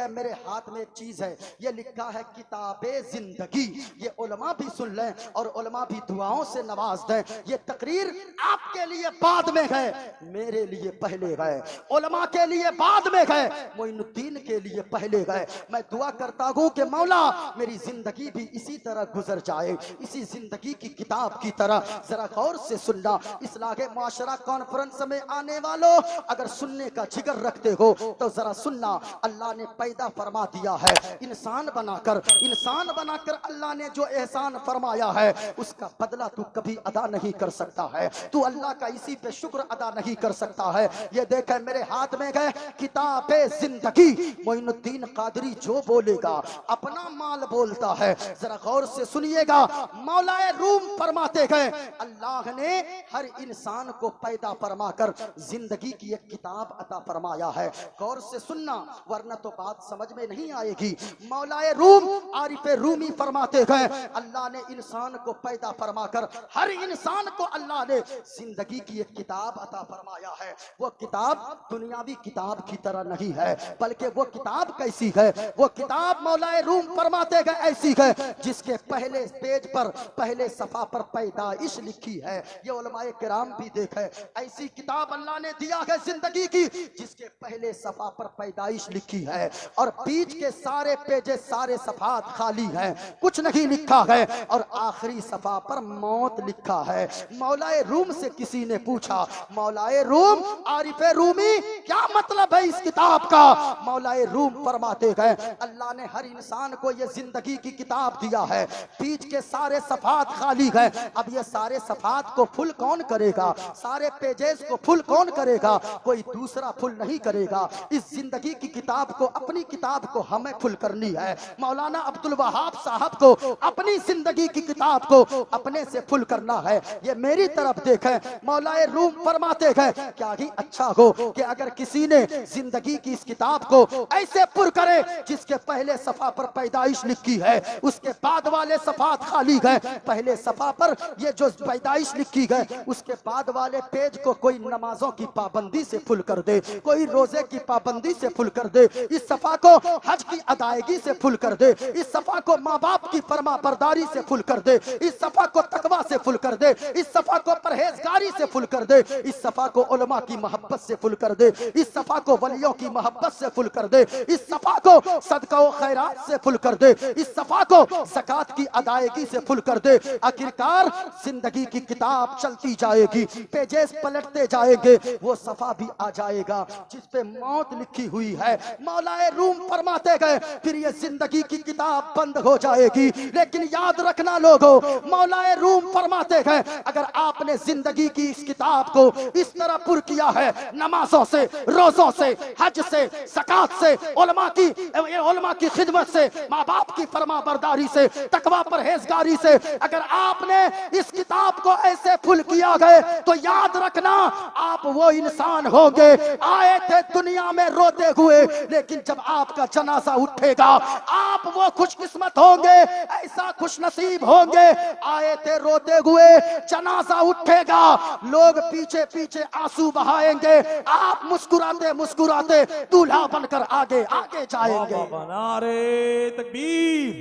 देखें मेरे हाथ में एक चीज है, ये लिखा है किताबे जिंदगी। ये उलमा भी सुन लें और उलमा भी दुआओं से नवाज दें। ये तकरीर आपके लिए बाद में गए, मेरे लिए पहले गए, उलमा के लिए बाद में गए, मोइनुद्दीन के लिए पहले गए। मैं दुआ करता हूं कि मौला मेरी जिंदगी भी इसी तरह गुजर जाए, इसी जिंदगी की किताब की तरह। जरा गौर से सुनना, इस्लाहे मुआशरा कॉन्फ्रेंस में आने वालों, अगर सुनने का जिगर रखते हो तो जरा सुनना। अल्लाह ने पैदा फरमा दिया है इंसान बनाकर, इंसान बनाकर अल्लाह ने जो एहसान फरमाया है उसका बदला तू कभी अदा नहीं कर सकता है, तू अल्लाह का इसी पे शुक्र अदा नहीं कर सकता है। ये देखे मेरे हाथ में गए किताबे जिंदगी। मोइनुद्दीन कादरी जो बोलेगा अपना माल बोलता है। जरा गौर से सुनिएगा, मौलाए रूम फरमाते गए अल्लाह ने हर इंसान को पैदा फरमाकर जिंदगी की एक किताब अता फरमाया है। गौर से सुनना वरना तो बात समझ में नहीं आएगी। मौलाए रूम आरिफ रूमी फरमाते गए अल्लाह ने इंसान को पैदा फरमाकर हर इंसान को अल्लाह ने जिंदगी की एक किताब अता फरमाया है। वो किताब दुनियावी किताब की तरह नहीं है, बल्कि वो किताब कैसी है, वो किताब मौलाए रूम फरमाते गए ऐसी है जिसके पहले पेज पर, पहले सफा पर पैदाइश लिखी है। ये उलमाए किराम भी देखे, ऐसी किताब अल्लाह ने दिया है जिंदगी की जिसके पहले सफा पर पैदाइश लिखी है और बीच के सारे पेजे, सारे सफात खाली हैं, कुछ नहीं लिखा है और आखिरी सफा पर मौत लिखा है। मौलाए रूम से किसी ने पूछा, मौलाए रूम आरिफ रूमी क्या मतलब है इस किताब का? मौलाए रूम फरमाते गए अल्लाह ने हर इंसान को ये जिंदगी की किताब दिया है, बीच के सारे सफात खाली है। अब ये सारे सफात को फुल कौन करेगा, सारे पेजेस को फुल कौन करेगा? कोई दूसरा फुल नहीं करेगा। इस जिंदगी की किताब को, अपनी किताब को हमें फुल करनी है। मौलाना अब्दुल वहाब साहब को अपनी जिंदगी की किताब को अपने से फुल करना है। ये मेरी तरफ देखें, मौलाए रूम फरमाते हैं क्या ही अच्छा हो कि अगर किसी ने जिंदगी की इस किताब को ऐसे पुर करे जिसके पहले सफा पर पैदाइश लिखी है, उसके बाद वाले सफात खाली है, पहले सफा पर ये जो पैदाइश लिखी है उसके बाद वाले पेज को कोई नमाजों की पाबंदी से फुल कर दे, कोई रोजे की पाबंदी से फुल कर दे, इस सफा को हज की अदायगी से फुल कर दे, इस सफा को माँ बाप की फरमा बरदारी से फुल कर दे, इस सफा को तकवा से फुल कर दे, इस सफा को परहेजगारी से फुल कर दे, इस सफा को उलमा की मोहब्बत से फुल कर दे, इस सफा को वलियों की मोहब्बत से फुल कर दे, इस सफा को सदका व खैरात से फुल कर दे, इस सफा को ज़कात की अदायगी से फुल कर दे। आखिरकार जिंदगी की किताब चलती जाएगी, पेजेस पलटते जाएंगे, वो सफा भी आ जाएगा जिस पे मौत लिखी हुई है। मौलाए रूम फरमाते गए फिर ये जिंदगी की किताब बंद हो जाएगी। लेकिन याद रखना लोगों, मौलाए रूम फरमाते गए अगर आपने जिंदगी की इस किताब को इस तरह पुर किया है, नमाजों से, रोजों से, हज से, ज़कात से, उलमा की खिदमत से, माँ बाप की फरमा बरदारी से, तकवा परहेजगारी से, अगर आपने इस किताब को ऐसे फुल किया गए तो याद रखना आप वो इंसान होंगे आए थे दुनिया में रोते हुए, लेकिन जब आपका जनाजा उठेगा आप वो खुशकिस्मत होंगे, ऐसा खुश नसीब होंगे, आए थे रोते हुए, जनाजा उठेगा, लोग पीछे पीछे आंसू बहाएंगे, आप मुस्कुराते मुस्कुराते दूल्हा बनकर आगे आगे जाएंगे। नारे तकबीर,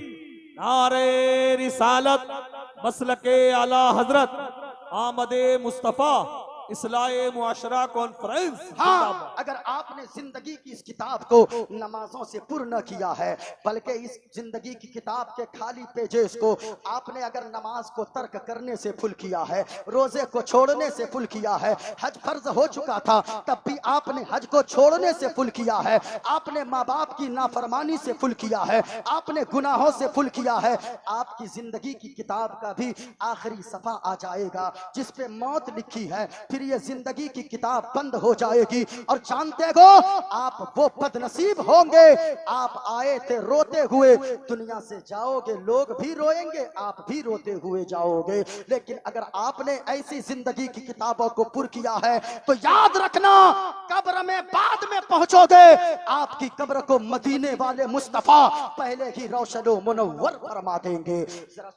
नारे रिसालत, मसलके आला हजरत आमदे मुस्तफा इस्लाहे मुआशरा कॉन्फ्रेंस। हाँ, अगर आपने जिंदगी की इस किताब को नमाजों से पुर न किया है, बल्कि इस जिंदगी की किताब के खाली पेजेस को आपने अगर नमाज को तर्क करने से फुल किया है, रोजे को छोड़ने से फुल किया है, हज फर्ज हो चुका था तब भी आपने हज को छोड़ने से फुल किया है, आपने माँ बाप की नाफरमानी से फुल किया है, आपने गुनाहों से फुल किया है, आपकी जिंदगी की किताब का भी आखिरी सफा आ जाएगा जिस पे मौत लिखी है, फिर ये जिंदगी की किताब बंद हो जाएगी। और जानते हो आप वो बदनसीब होंगे, आप आए थे रोते हुए, दुनिया से जाओगे लोग भी रोएंगे, आप भी रोते हुए जाओगे। लेकिन अगर आपने ऐसी जिंदगी की किताबों को पुर किया है तो याद रखना कब्र में बाद में पहुंचोगे, आपकी कब्र को मदीने वाले मुस्तफा पहले ही रोशन मुनव्वर फरमा देंगे। जरा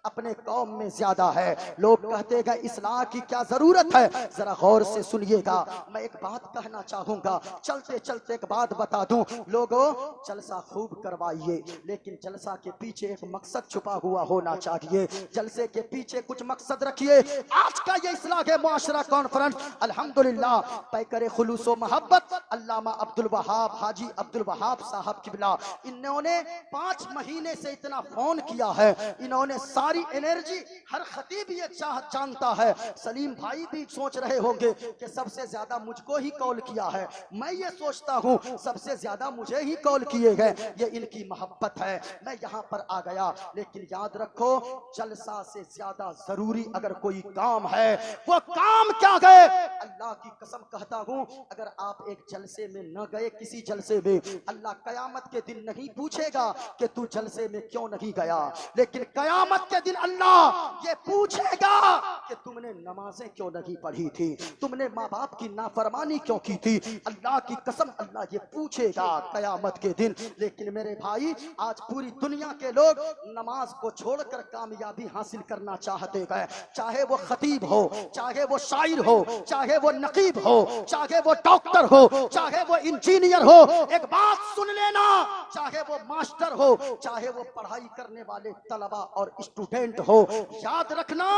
अपने कौम में ज्यादा है। लोग कहते गए इस्लाह की क्या जरूरत है, जरा गौर से सुनिएगा। मैं एक बात कहना चाहूंगा, चलते चलते एक बात बता दूं। लोगों, जलसा खूब करवाइए, लेकिन जलसा के पीछे एक मकसद छुपा हुआ होना चाहिए। जलसे के पीछे कुछ मकसद रखिए। आज का ये इस्लाह के मुआशरा कॉन्फ्रेंस अल्हम्दुलिल्लाह पैकर खुलूस व मोहब्बत अल्लामा अब्दुल वहाब, हाजी अब्दुल वहाब साहब किबला, इन्होंने 5 महीने से इतना फोन किया है। इन्होंने सारी एनर्जी, हर खतीब ये जानता है, सलीम भाई भी सोच रहे होंगे कि सबसे ज्यादा मुझको ही कॉल किया है। मैं ये सोचता हूँ सबसे ज्यादा मुझे ही कॉल किए गए। ये इनकी मोहब्बत है, मैं यहाँ पर आ गया। लेकिन याद रखो, जलसा से ज्यादा जरूरी अगर कोई काम है, वो काम क्या गए, अल्लाह की कसम कहता हूँ, अगर आप एक जलसे में न गए, किसी जलसे में, अल्लाह कयामत के दिन नहीं पूछेगा कि तू जलसे में क्यों नहीं गया, लेकिन कयामत के दिन अल्लाह ये पूछेगा कि तुमने नमाजें क्यों नहीं पढ़ी थी, तुमने माँ बाप की नाफरमानी क्यों की थी। अल्लाह की कसम अल्लाह ये पूछेगा कयामत के दिन। लेकिन मेरे भाई, आज पूरी दुनिया के लोग नमाज को छोड़कर कामयाबी हासिल करना चाहते गए। चाहे वो खतीब हो, चाहे वो शायर हो, चाहे वो नकीब हो, चाहे वो डॉक्टर हो, चाहे वो इंजीनियर हो, एक बात सुन लेना, चाहे वो मास्टर हो, चाहे वो पढ़ाई करने वाले तलबा और स्टूडेंट हो, याद रखना,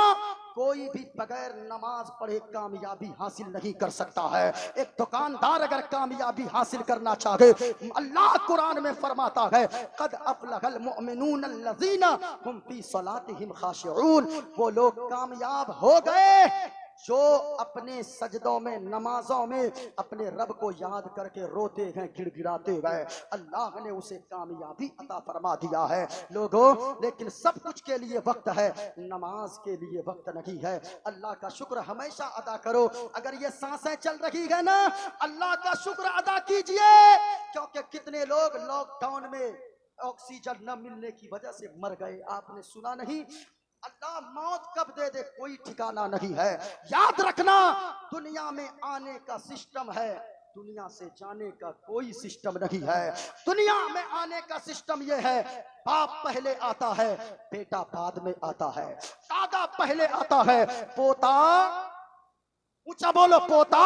कोई भी बगैर नमाज पढ़े कामयाबी हासिल नहीं कर सकता है। एक दुकानदार अगर कामयाबी हासिल करना चाहे, अल्लाह कुरान में फरमाता है, कद अफलहल मुमिनून अल्लज़ीना हुम फी सलातिहिम खाशिऊन, वो लोग कामयाब हो गए जो अपने सजदों में, नमाजों में अपने रब को याद करके रोते हैं, गिड़गिड़ाते गए। अल्लाह ने उसे कामयाबी अता फरमा दिया है लोगों। लेकिन सब कुछ के लिए वक्त है, नमाज के लिए वक्त नहीं है। अल्लाह का शुक्र हमेशा अदा करो। अगर ये सांसें चल रही है ना, अल्लाह का शुक्र अदा कीजिए, क्योंकि कितने लोग लॉकडाउन में ऑक्सीजन न मिलने की वजह से मर गए। आपने सुना नहीं? अल्लाह मौत कब दे दे कोई ठिकाना नहीं है। याद रखना, दुनिया में आने का सिस्टम है, दुनिया से जाने का कोई सिस्टम नहीं है। दुनिया में आने का सिस्टम यह है, बाप पहले आता है, बेटा बाद में आता है, दादा पहले आता है, पोता, ऊंचा बोलो, पोता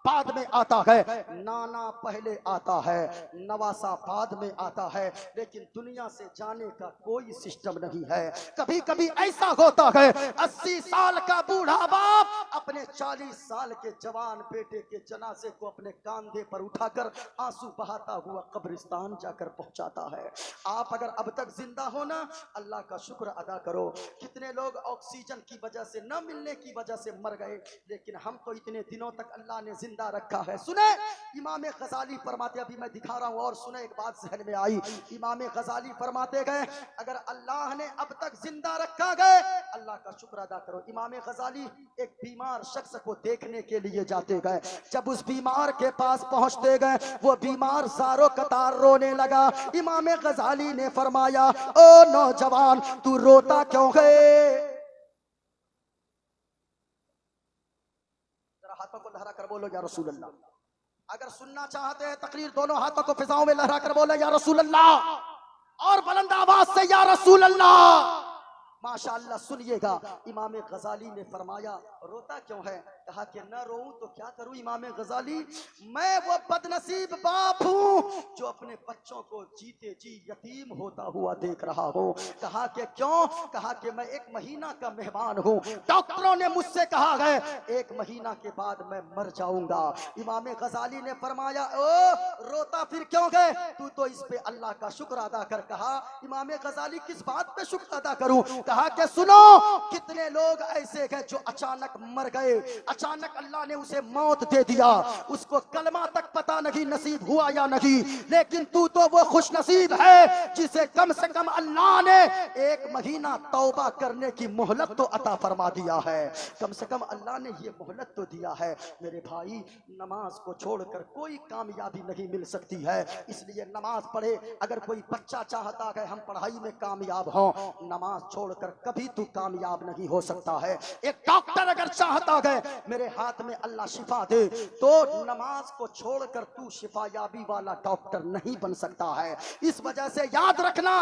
बाद में आता है, नाना पहले आता है, नवासा बाद में आता है। लेकिन दुनिया से जाने का कोई सिस्टम नहीं है। कभी कभी ऐसा होता है, 80 साल का बूढ़ा बाप अपने 40 साल के जवान बेटे के जनाजे को अपने कांधे पर उठाकर आंसू बहाता हुआ कब्रिस्तान जाकर पहुंचाता है। आप अगर अब तक जिंदा हो ना, अल्लाह का शुक्र अदा करो। कितने लोग ऑक्सीजन की वजह से, न मिलने की वजह से मर गए, लेकिन हम तो इतने दिनों तक अल्लाह ने जिंदा रखा है। सुने, इमाम गजाली फरमाते, अभी मैं दिखा रहा हूं और सुने, एक बात जहन में आई। इमाम गजाली फरमाते गए, अगर अल्लाह ने अब तक जिंदा रखा गए, अल्लाह का शुक्र अदा करो। इमाम गजाली एक बीमार शख्स को देखने के लिए जाते गए। जब उस बीमार के पास पहुंचते गए, वो बीमार सारो कतार रोने लगा। इमाम गजाली ने फरमाया, ओ नौजवान, तू रोता क्यों है? हाथों को लहरा कर बोलो या रसूल अल्लाह। अगर सुनना चाहते हैं तकरीर, दोनों हाथों को फिजाओं में लहरा कर बोलो या रसूल अल्लाह, और बुलंद आवाज से या रसूल अल्लाह। माशाअल्लाह, सुनिएगा, इमाम गजाली ने फरमाया, रोता क्यों है? कहा कि न रोऊं तो क्या करूं इमाम गजाली, मैं वो बदनसीब बाप हूं जो अपने बच्चों को जीते जी यतीम होता हुआ देख रहा हो। कहा कि क्यों? कहा कि मैं 1 महीना का मेहमान हूं, डॉक्टरों ने मुझसे कहा है 1 महीना के बाद मैं मर जाऊंगा। इमाम गजाली ने फरमाया, ओ रोता फिर क्यों गए? तू तो इस पे अल्लाह का शुक्र अदा कर। कहा, इमाम गजाली किस बात पे शुक्र अदा करूं? कहा कि सुनो, कितने लोग ऐसे हैं जो अचानक मर गए, अचानक अल्लाह ने उसे मौत दे दिया, उसको कलमा तक पता नहीं नसीब हुआ या नहीं, लेकिन तू तो वो खुश नसीब है जिसे कम से कम अल्लाह ने 1 महीना तौबा करने की मोहलत तो अता फरमा दिया है। कम से कम अल्लाह ने ये मोहलत तो दिया है। मेरे भाई, नमाज को छोड़कर कोई कामयाबी नहीं मिल सकती है, इसलिए नमाज पढ़े। अगर कोई बच्चा चाहता है हम पढ़ाई में कामयाब हों, नमाज छोड़कर कभी तू कामयाब नहीं हो सकता है। एक डॉक्टर अगर चाहता है मेरे हाथ में अल्लाह शिफा दे, तो नमाज को छोड़कर तू शिफायाबी वाला डॉक्टर नहीं बन सकता है। इस वजह से याद रखना,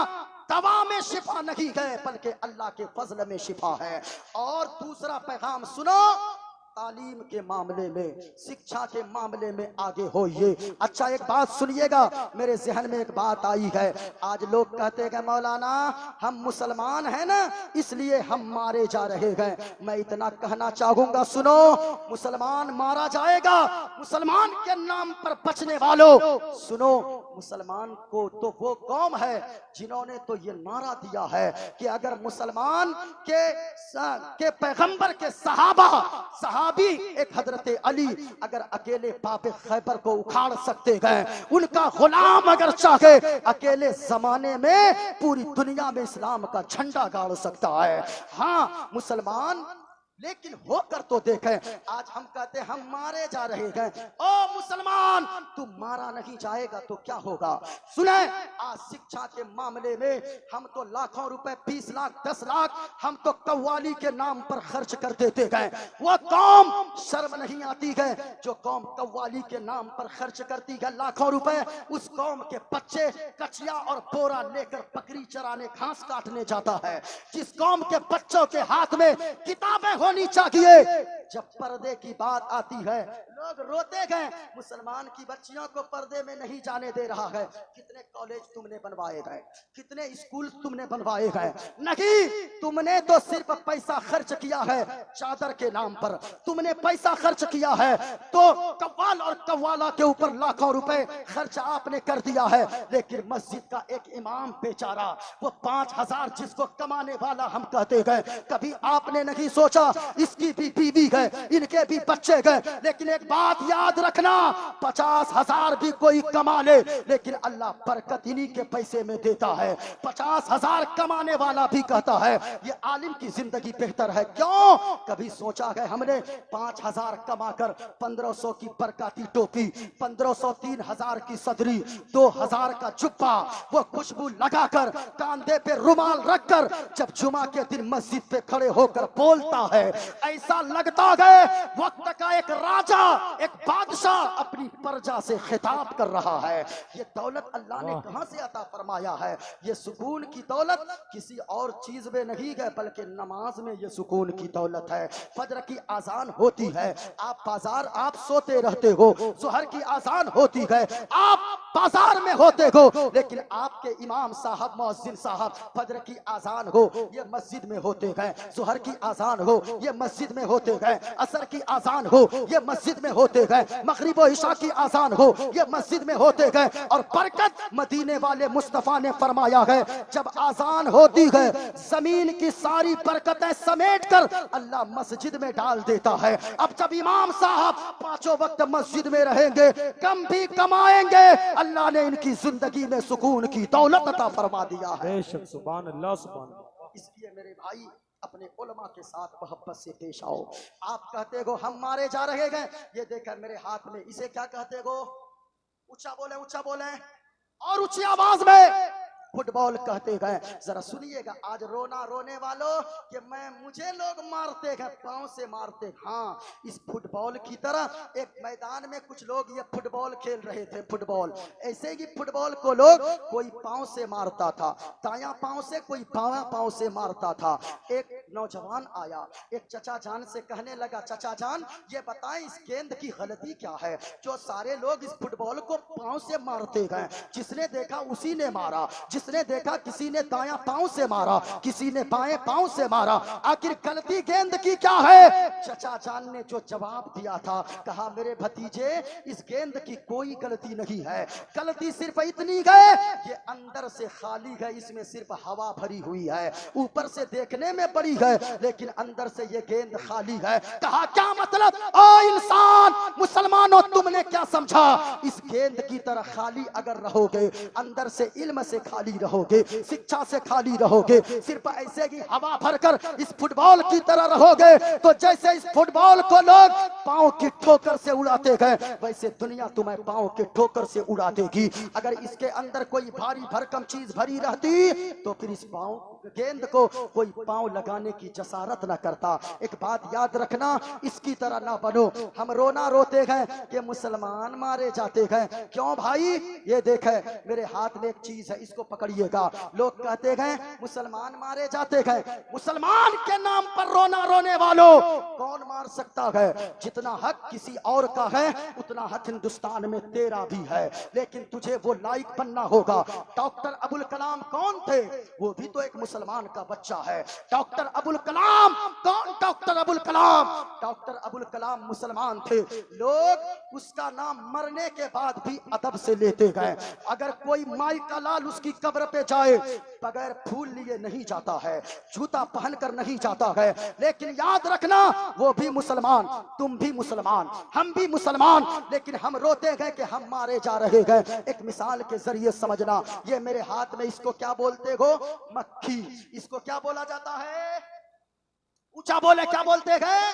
दवा में शिफा नहीं है बल्कि अल्लाह के फजल में शिफा है। और दूसरा पैगाम सुनो, तालीम के मामले में, शिक्षा के मामले में आगे होइए। अच्छा एक बात सुनिएगा, मेरे जहन में एक बात आई है। आज लोग कहते हैं कि मौलाना हम मुसलमान हैं ना, इसलिए हम मारे जा रहे हैं। मैं इतना कहना चाहूंगा, सुनो, मुसलमान मारा जाएगा। मुसलमान के नाम पर बचने वालों सुनो, मुसलमान को तो वो कौम है जिन्होंने तो ये नारा दिया है कि अगर मुसलमान के पैगंबर के सहाबी एक हजरत अली अगर अकेले पापे खैबर को उखाड़ सकते हैं, उनका गुलाम अगर चाहे अकेले जमाने में पूरी दुनिया में इस्लाम का झंडा गाड़ सकता है। हाँ मुसलमान, लेकिन होकर तो देखें। आज हम कहते हैं हम मारे जा रहे हैं। ओ मुसलमान, तू मारा नहीं जाएगा तो क्या होगा? सुने, आज शिक्षा के मामले में हम तो लाखों रुपए, 20 लाख 10 लाख हम तो कव्वाली के नाम पर खर्च कर देते हैं। वो कौम शर्म नहीं आती है जो कौम कव्वाली के नाम पर खर्च करती है लाखों रुपए? उस कौम के बच्चे कचिया और बोरा लेकर बकरी चराने, घास काटने जाता है। जिस कौम के बच्चों के हाथ में किताबें होनी चाहिए, जब पर्दे की बात आती है लोग रोते गए, मुसलमान की बच्चियों को पर्दे में नहीं जाने दे रहा है। कितने कॉलेज तुमने बनवाए गए, कितने स्कूल तुमने बनवाए गए? नहीं, तुमने तो सिर्फ पैसा खर्च किया है चादर के नाम पर, तुमने पैसा खर्च किया है तो कव्वाल और कव्वाला के ऊपर लाखों रुपए खर्च आपने कर दिया है। लेकिन मस्जिद का एक इमाम बेचारा, वो 5000 जिसको कमाने वाला हम कहते गए, कभी आपने नहीं सोचा इसकी भी बीवी है, इनके भी बच्चे गए। लेकिन एक बात याद रखना, 50,000 भी कोई कमा ले, लेकिन अल्लाह बरकत इन्हीं के पैसे में देता है। 50,000 कमाने वाला भी कहता है ये आलिम की जिंदगी बेहतर है। क्यों? कभी सोचा है हमने 5,000 कमाकर 1500 की बरकाती टोपी, 1500 3,000 की सदरी, 2,000 का जुब्बा, वो खुशबू लगाकर कांधे पे रुमाल रखकर जब जुमा के दिन मस्जिद पे खड़े होकर बोलता है, ऐसा लगता है वक्त का एक राजा, एक बादशाह अपनी प्रजा से खिताब कर रहा है। ये दौलत अल्लाह ने कहां से अता फरमाया है? ये सुकून की दौलत किसी और चीज में नहीं है बल्कि नमाज में ये सुकून की दौलत है। फजर की आजान होती है, आप बाजार, आप सोते रहते हो, जोहर की आजान होती है, आप बाजार में होते हो, लेकिन आपके इमाम साहब, मुअज्जिन साहब, फजर की आजान हो ये मस्जिद में होते हैं, जोहर की आजान हो ये मस्जिद में होते हैं, असर की आजान हो ये मस्जिद में होते हैं, मगरिब और इशा की आजान हो ये मस्जिद में होते हैं। और बरकत मदीने वाले मुस्तफा ने फरमाया है, जब आजान होती है जमीन की सारी बरकतें समेट कर अल्लाह मस्जिद में डाल देता है। अब जब इमाम साहब 5 वक्त मस्जिद में रहेंगे, कम भी कमाएंगे, अल्लाह ने इनकी जिंदगी में सुकून की दौलत अता फरमा दिया है। बेशक, सुभान अल्लाह, सुभान अल्लाह। इसलिए मेरे भाई अपने उलमा के साथ मोहब्बत से पेश आओ। आप कहते हो हम मारे जा रहे हैं, ये देखकर मेरे हाथ में, इसे क्या कहते हो? ऊंचा बोले, ऊंचा बोले और ऊंची आवाज में फुटबॉल कहते गए। जरा सुनिएगा, आज रोना रोने वालों कि मुझे लोग मारते हैं, पांव से मारते। हाँ, इस फुटबॉल की तरह एक मैदान में कुछ लोग ये फुटबॉल खेल रहे थे। फुटबॉल ऐसे ही फुटबॉल को लोग कोई पांव से मारता था, दायां पांव से, कोई बायां पांव से मारता था। एक नौजवान आया, एक चचा जान से कहने लगा, चचा जान ये बताएं इस गेंद की गलती क्या है जो सारे लोग इस फुटबॉल को पांव से मारते हैं? जिसने देखा उसी ने मारा, जिसने देखा किसी ने दायां पांव से मारा, किसी ने बाएं पांव से मारा, आखिर गलती गेंद की क्या है? चचा जान ने जो जवाब दिया था, कहा मेरे भतीजे इस गेंद की कोई गलती नहीं है, गलती सिर्फ इतनी है ये अंदर से खाली है, इसमें सिर्फ हवा भरी हुई है, ऊपर से देखने में बड़ी है लेकिन अंदर से ये गेंद खाली है। कहा क्या मतलब? ओ इंसान, मुसलमानों तुमने क्या समझा? इस गेंद की तरह खाली अगर रहोगे, अंदर से इल्म से खाली रहोगे, शिक्षा से खाली रहोगे, सिर्फ ऐसे ही हवा भरकर इस फुटबॉल की तरह रहोगे, तो जैसे इस फुटबॉल को लोग पांव की ठोकर से उड़ाते गए, वैसे दुनिया तुम्हें पांव के ठोकर से उड़ा देगी। अगर इसके अंदर कोई भारी भरकम चीज भरी रहती तो फिर इस पांव गेंद को कोई पांव लगाने की जसारत ना करता। एक बात याद रखना, इसकी तरह ना बनो। हम रोना रोते हैं कि मुसलमान मारे जाते हैं। क्यों भाई? ये देखे मेरे हाथ में एक चीज है, इसको पकड़िएगा। लोग कहते हैं मुसलमान मारे जाते हैं। मुसलमान के नाम पर रोना रोने वालों, कौन मार सकता है? जितना हक किसी और का है उतना हक हिंदुस्तान में तेरा भी है, लेकिन तुझे वो लायक बनना होगा। डॉक्टर अबुल कलाम कौन थे? वो भी तो एक मुसलमान का बच्चा है। डॉक्टर अबुल कलाम कौन? डॉक्टर अबुल कलाम, डॉक्टर अबुल कलाम मुसलमान थे। लोग उसका नाम मरने के बाद भी अदब से लेते गए। अगर कोई माई का लाल उसकी कब्र पे जाए, बगैर फूल लिए नहीं जाता है, जूता पहनकर नहीं जाता है। लेकिन याद रखना, वो भी मुसलमान, तुम भी मुसलमान, हम भी मुसलमान, लेकिन हम रोते गए कि हम मारे जा रहे हैं। एक मिसाल के जरिए समझना, ये मेरे हाथ में, इसको क्या बोलते हो? मक्खी। इसको क्या बोला जाता है? ऊंचा बोले, क्या बोलते हैं?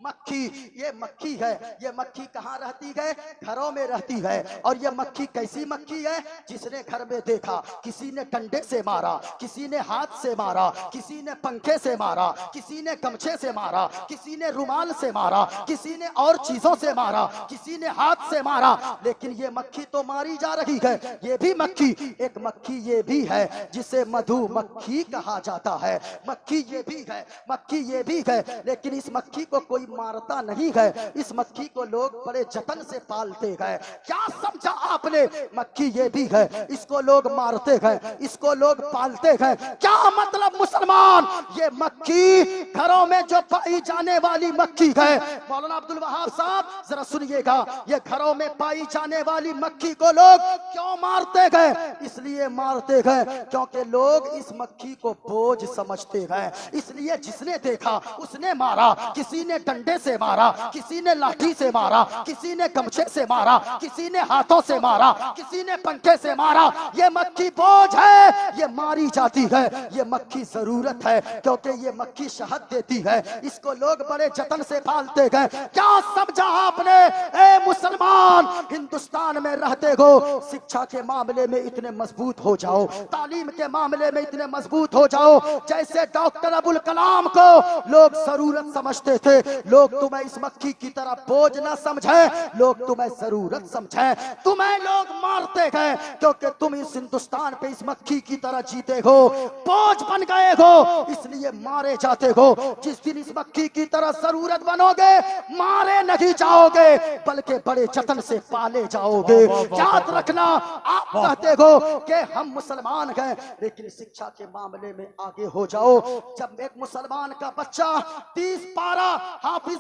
मक्खी। ये मक्खी है। ये मक्खी कहाँ रहती है? घरों में रहती है। और ये मक्खी कैसी मक्खी है? जिसने घर में देखा, किसी ने डंडे से मारा, किसी ने हाथ से मारा, किसी ने पंखे से मारा, किसी ने गमछे से मारा, किसी ने रुमाल से मारा, किसी ने और चीजों से मारा, किसी ने हाथ से मारा, लेकिन ये मक्खी तो मारी जा रही है। ये भी मक्खी, एक मक्खी ये भी है जिसे मधुमक्खी कहा जाता है। मक्खी ये भी है, मक्खी ये भी है, लेकिन इस मक्खी को कोई मारता नहीं है। इस मक्खी को लोग बड़े जतन से पालते हैं। क्या समझा आपने? मक्खी ये भी है, इसको लोग मारते हैं, इसको लोग पालते हैं। क्या मतलब मुसलमान? ये मक्खी घरों में जो पाई जाने वाली मक्खी है, मौलाना अब्दुल वहाब साहब जरा सुनिएगा, ये घरों में पाई जाने वाली मक्खी को लोग क्यों मारते हैं? इसलिए मारते हैं क्योंकि लोग इस मक्खी को बोझ समझते हैं। इसलिए जिसने देखा उसने मारा। किसी ने डंडे से मारा, किसी ने लाठी से मारा, किसी ने गमछे से मारा, किसी ने हाथों से मारा, किसी ने पंखे से मारा। ये मक्खी बोझ है, ये मारी जाती है। ये मक्खी जरूरत है, क्योंकि ये मक्खी शहद देती है। इसको लोग बड़े जतन से पालते हैं। क्या समझा आपने? ए मुसलमान, हिंदुस्तान में रहते हो, शिक्षा के मामले में इतने मजबूत हो जाओ, तालीम के मामले में इतने मजबूत हो जाओ जैसे डॉक्टर अबुल कलाम को लोग जरूरत समझते थे। लोग तुम्हें इस मक्खी की तरह बोझ न समझे, लोग तुम्हें जरूरत समझे। तुम्हें लोग मारते गए क्योंकि तुम इस हिंदुस्तान पे इस मक्खी की तरह जीते हो, बोझ बन गए हो, इसलिए मारे जाते हो। जिस दिन इस मक्खी की तरह जरूरत बनोगे, मारे नहीं जाओगे, बल्कि बड़े जतन से पाले जाओगे। याद रखना, आप कहते हो कि हम मुसलमान हैं, लेकिन शिक्षा के मामले में आगे हो जाओ। जब एक मुसलमान का बच्चा 30 पारा हाफिज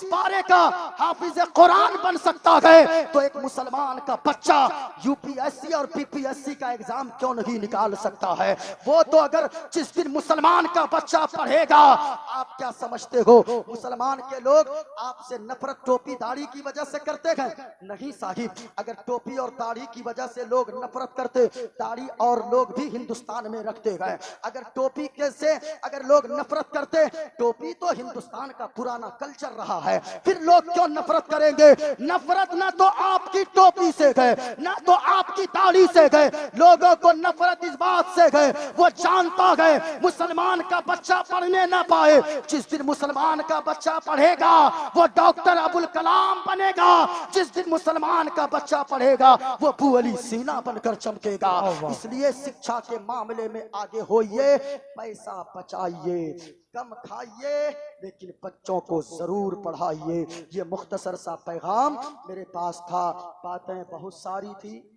पारे का हाफिज कुरान बन सकता है, तो एक मुसलमान का बच्चा यूपीएससी और पीपीएससी का एग्जाम क्यों नहीं निकाल सकता है? वो तो अगर जिस दिन मुसलमान का बच्चा पढ़ेगा, आप क्या समझते हो मुसलमान के लोग आपसे नफरत टोपी दाढ़ी की वजह से करते हैं? नहीं साहिब, अगर टोपी और दाढ़ी की वजह से लोग नफरत करते, दाढ़ी और लोग भी हिंदुस्तान में रखते हैं। अगर टोपी के से अगर लोग नफरत करते, टोपी तो हिंदुस्तान का पुराना कल्चर रहा है, फिर लोग क्यों नफरत करेंगे? नफरत ना तो आपकी टोपी से गए, ना तो आपकी दाढ़ी से गए, लोगों को नफरत इस बात से गए, वो जानता गए मुसलमान का बच्चा पढ़ने ना पाए। जिस दिन मुसलमान का बच्चा पढ़ेगा, वो डॉक्टर अबुल कलाम बनेगा। जिस दिन मुसलमान का बच्चा पढ़ेगा, वो अबू अली सीना बनकर चमकेगा। इसलिए शिक्षा के मामले में आगे होइए, पैसा बचाइए, कम खाइए, लेकिन बच्चों को जरूर पढ़ाइए। ये मुख्तसर सा पैगाम मेरे पास था। बातें बहुत सारी थी। इतनी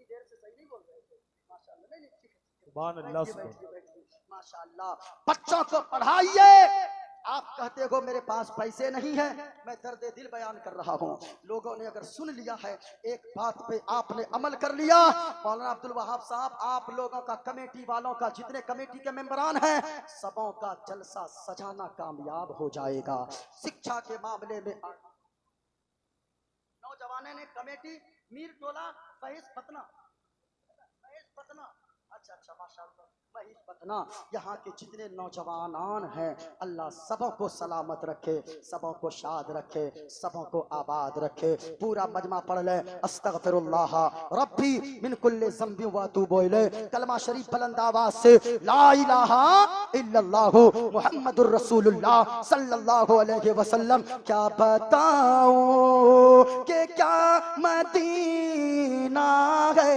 देर से सही नहीं बोल रहे थे? माशाअल्लाह, माशाअल्लाह। बच्चों को पढ़ाइए। आप कहते हो मेरे पास पैसे नहीं है, मैं दर्द दिल बयान कर रहा हूँ। लोगों ने अगर सुन लिया है, एक बात पे आपने अमल कर लिया, मौलाना अब्दुल वहाब साहब, आप लोगों का, कमेटी वालों का, जितने कमेटी के मेंबरान हैं, सबों का जलसा सजाना कामयाब हो जाएगा। शिक्षा के मामले में नौजवानों ने कमेटी मीर टोला फैज पतना अच्छा अच्छा माशाअल्लाह। वही बतना यहाँ के जितने नौजवानान हैं अल्लाह सबों को सलामत रखे, सबों को शाद रखे, सबों को आबाद रखे। पूरा मजमा पढ़ ले अस्तगफिरुल्लाह रब्बी मिन कुल्ली ज़ंबि व अतूबु इलैह। कलमा शरीफ बुलंद आवाज से ला इलाहा इल्लल्लाहु मुहम्मदुर रसूलुल्लाह सल्लल्लाहु अलैहि वसल्लम। क्या बताऊं कि क्या मदीना है,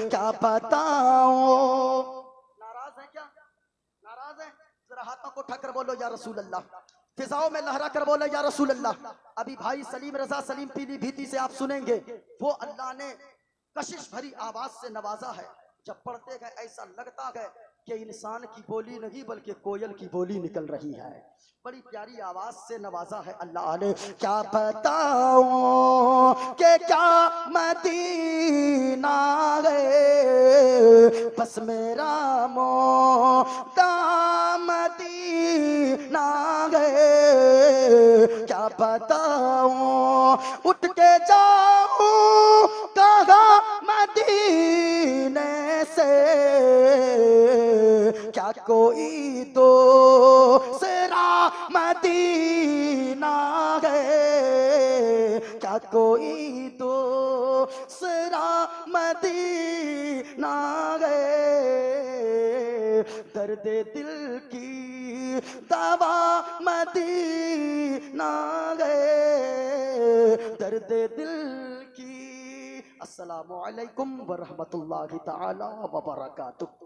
क्या बताऊं। नाराज है क्या? नाराज है? जरा हाथों को उठाकर बोलो या रसूल अल्लाह। फिजाओं में लहरा कर बोलो या रसूल अल्लाह। अभी भाई सलीम रजा सलीम पीलीभीत से आप सुनेंगे, वो अल्लाह ने कशिश भरी आवाज से नवाजा है। जब पढ़ते गए ऐसा लगता है कि इंसान की बोली नहीं बल्कि कोयल की बोली निकल रही है। बड़ी प्यारी आवाज से नवाजा है अल्लाह ने। क्या बताऊं कि क्या मदीना है, बस मेरा मोदा मदीना है। क्या बताऊं उठ के जाऊं कहाँ मदीने से, क्या कोई दूसरा मदीना है, क्या कोई दूसरा मदीना है। दर्द दिल की दवा मदीना है, दर्द दिल की। अस्सलामु अलैकुम व रहमतुल्लाहि तआला व बरकातुहू।